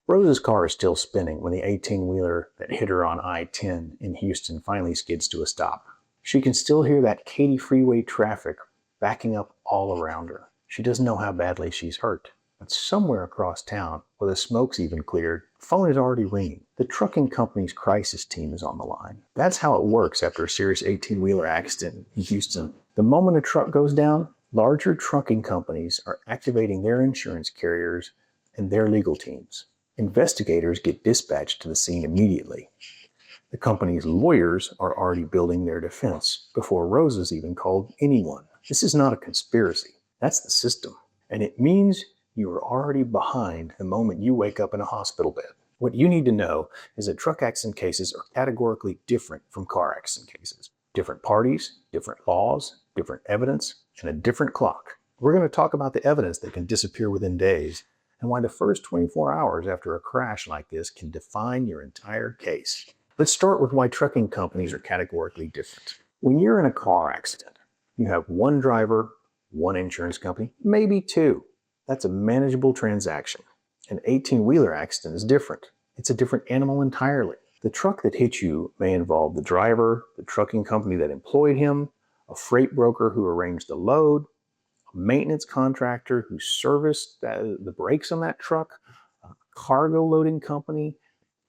Rose's car is still spinning when the 18-wheeler that hit her on I-10 in Houston finally skids to a stop. She can still hear that Katy freeway traffic backing up all around her. She doesn't know how badly she's hurt. But somewhere across town, where the smoke's even cleared, the phone is already ringing. The trucking company's crisis team is on the line. That's how it works after a serious 18-wheeler accident in Houston. The moment a truck goes down, larger trucking companies are activating their insurance carriers and their legal teams. Investigators get dispatched to the scene immediately. The company's lawyers are already building their defense before Rose has even called anyone. This is not a conspiracy. That's the system. And it means you are already behind the moment you wake up in a hospital bed. What you need to know is that truck accident cases are categorically different from car accident cases. Different parties, different laws, different evidence, and a different clock. We're going to talk about the evidence that can disappear within days and why the first 24 hours after a crash like this can define your entire case. Let's start with why trucking companies are categorically different. When you're in a car accident, you have one driver, one insurance company, maybe two. That's a manageable transaction. An 18-wheeler accident is different. It's a different animal entirely. The truck that hit you may involve the driver, the trucking company that employed him, a freight broker who arranged the load, a maintenance contractor who serviced the brakes on that truck, a cargo loading company,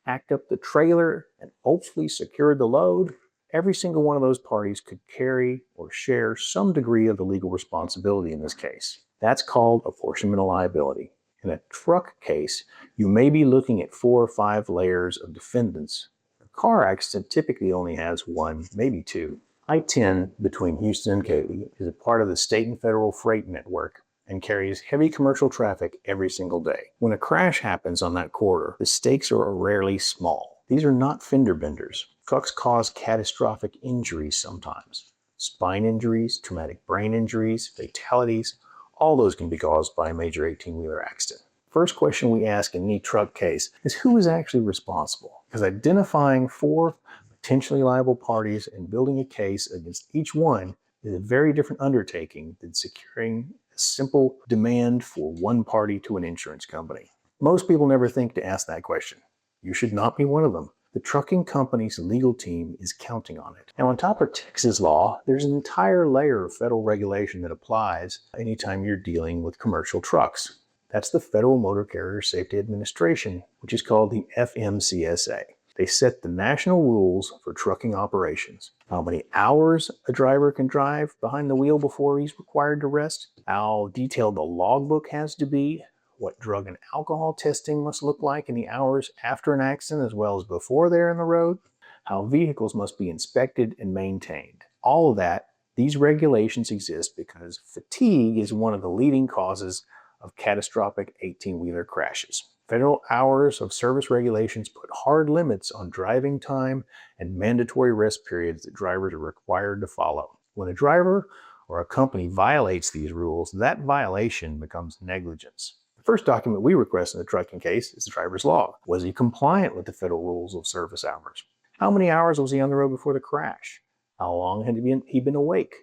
packed up the trailer, and hopefully secured the load. Every single one of those parties could carry or share some degree of the legal responsibility in this case. That's called apportionment of liability. In a truck case, you may be looking at 4 or 5 layers of defendants. A car accident typically only has 1, maybe 2. I-10 between Houston and Katy is a part of the state and federal freight network and carries heavy commercial traffic every single day. When a crash happens on that corridor, the stakes are rarely small. These are not fender benders. Trucks cause catastrophic injuries sometimes. Spine injuries, traumatic brain injuries, fatalities, all those can be caused by a major 18-wheeler accident. First question we ask in any truck case is who is actually responsible? Because identifying 4 potentially liable parties and building a case against each one is a very different undertaking than securing a simple demand for one party to an insurance company. Most people never think to ask that question. You should not be one of them. The trucking company's legal team is counting on it. Now, on top of Texas law, there's an entire layer of federal regulation that applies anytime you're dealing with commercial trucks. That's the Federal Motor Carrier Safety Administration, which is called the FMCSA. They set the national rules for trucking operations. How many hours a driver can drive behind the wheel before he's required to rest, how detailed the logbook has to be, what drug and alcohol testing must look like in the hours after an accident as well as before they're on the road, how vehicles must be inspected and maintained. All of that, these regulations exist because fatigue is one of the leading causes of catastrophic 18-wheeler crashes. Federal hours of service regulations put hard limits on driving time and mandatory rest periods that drivers are required to follow. When a driver or a company violates these rules, that violation becomes negligence. The first document we request in the trucking case is the driver's log. Was he compliant with the federal rules of service hours? How many hours was he on the road before the crash? How long had he been awake?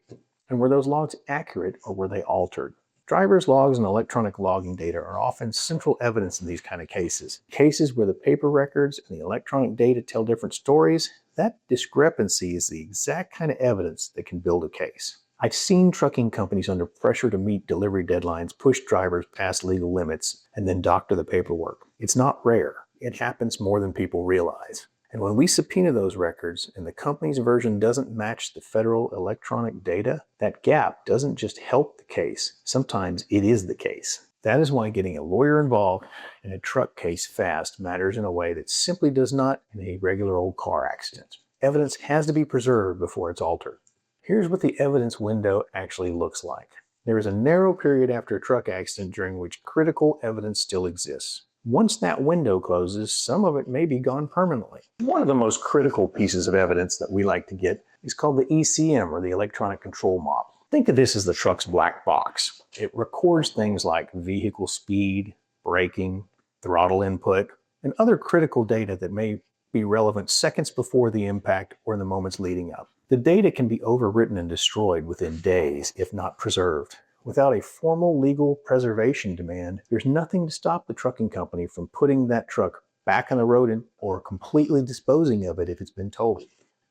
And were those logs accurate or were they altered? Driver's logs and electronic logging data are often central evidence in these kind of cases. Cases where the paper records and the electronic data tell different stories, that discrepancy is the exact kind of evidence that can build a case. I've seen trucking companies under pressure to meet delivery deadlines push drivers past legal limits and then doctor the paperwork. It's not rare. It happens more than people realize. And when we subpoena those records and the company's version doesn't match the federal electronic data, that gap doesn't just help the case. Sometimes it is the case. That is why getting a lawyer involved in a truck case fast matters in a way that simply does not in a regular old car accident. Evidence has to be preserved before it's altered. Here's what the evidence window actually looks like. There is a narrow period after a truck accident during which critical evidence still exists. Once that window closes, some of it may be gone permanently. One of the most critical pieces of evidence that we like to get is called the ECM, or the electronic control model. Think of this as the truck's black box. It records things like vehicle speed, braking, throttle input, and other critical data that may be relevant seconds before the impact or in the moments leading up. The data can be overwritten and destroyed within days, if not preserved. Without a formal legal preservation demand, there's nothing to stop the trucking company from putting that truck back on the road or completely disposing of it if it's been towed.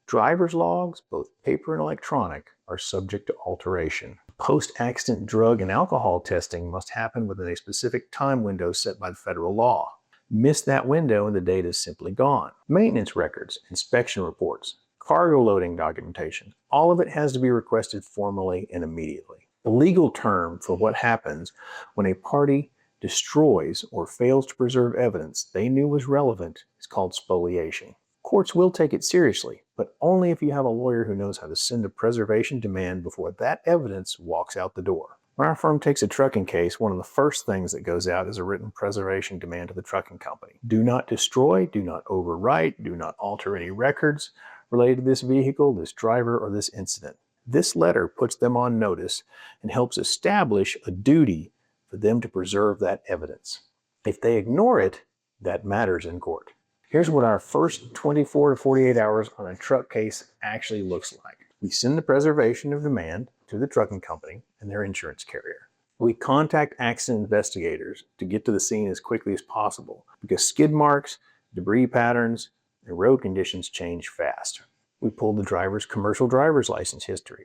Driver's logs, both paper and electronic, are subject to alteration. Post-accident drug and alcohol testing must happen within a specific time window set by the federal law. Miss that window and the data is simply gone. Maintenance records, inspection reports, cargo loading documentation, all of it has to be requested formally and immediately. The legal term for what happens when a party destroys or fails to preserve evidence they knew was relevant is called spoliation. Courts will take it seriously, but only if you have a lawyer who knows how to send a preservation demand before that evidence walks out the door. When our firm takes a trucking case, one of the first things that goes out is a written preservation demand to the trucking company. Do not destroy, do not overwrite, do not alter any records related to this vehicle, this driver, or this incident. This letter puts them on notice and helps establish a duty for them to preserve that evidence. If they ignore it, that matters in court. Here's what our first 24 to 48 hours on a truck case actually looks like. We send the preservation of demand to the trucking company and their insurance carrier. We contact accident investigators to get to the scene as quickly as possible because skid marks, debris patterns, and road conditions change fast. We pull the driver's commercial driver's license history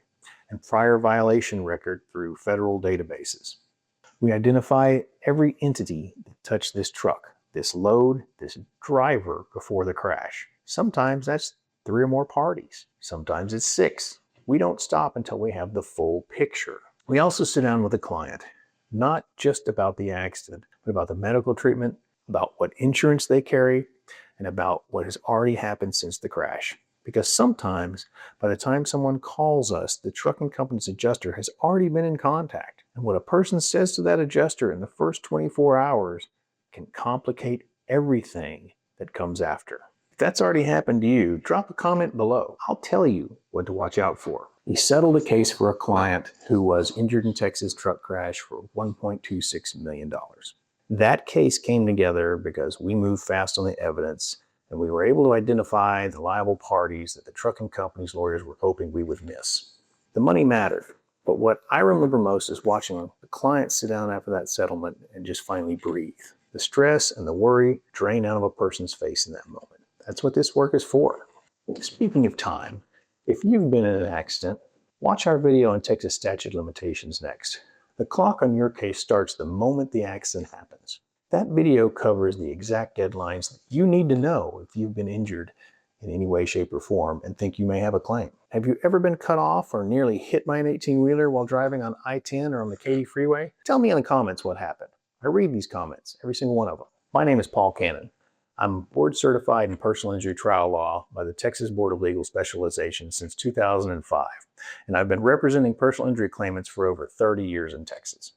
and prior violation record through federal databases. We identify every entity that touched this truck, this load, this driver before the crash. Sometimes that's 3 or more parties. Sometimes it's 6. We don't stop until we have the full picture. We also sit down with the client, not just about the accident, but about the medical treatment, about what insurance they carry, and about what has already happened since the crash. Because sometimes, by the time someone calls us, the trucking company's adjuster has already been in contact. And what a person says to that adjuster in the first 24 hours can complicate everything that comes after. If that's already happened to you, drop a comment below. I'll tell you what to watch out for. We settled a case for a client who was injured in Texas truck crash for $1.26 million. That case came together because we moved fast on the evidence and we were able to identify the liable parties that the trucking company's lawyers were hoping we would miss. The money mattered, but what I remember most is watching the client sit down after that settlement and just finally breathe. The stress and the worry drain out of a person's face in that moment. That's what this work is for. Speaking of time, if you've been in an accident, watch our video on Texas statute of limitations next. The clock on your case starts the moment the accident happens. That video covers the exact deadlines that you need to know if you've been injured in any way, shape, or form and think you may have a claim. Have you ever been cut off or nearly hit by an 18-wheeler while driving on I-10 or on the Katy Freeway? Tell me in the comments what happened. I read these comments, every single one of them. My name is Paul Cannon. I'm board certified in personal injury trial law by the Texas Board of Legal Specialization since 2005, and I've been representing personal injury claimants for over 30 years in Texas.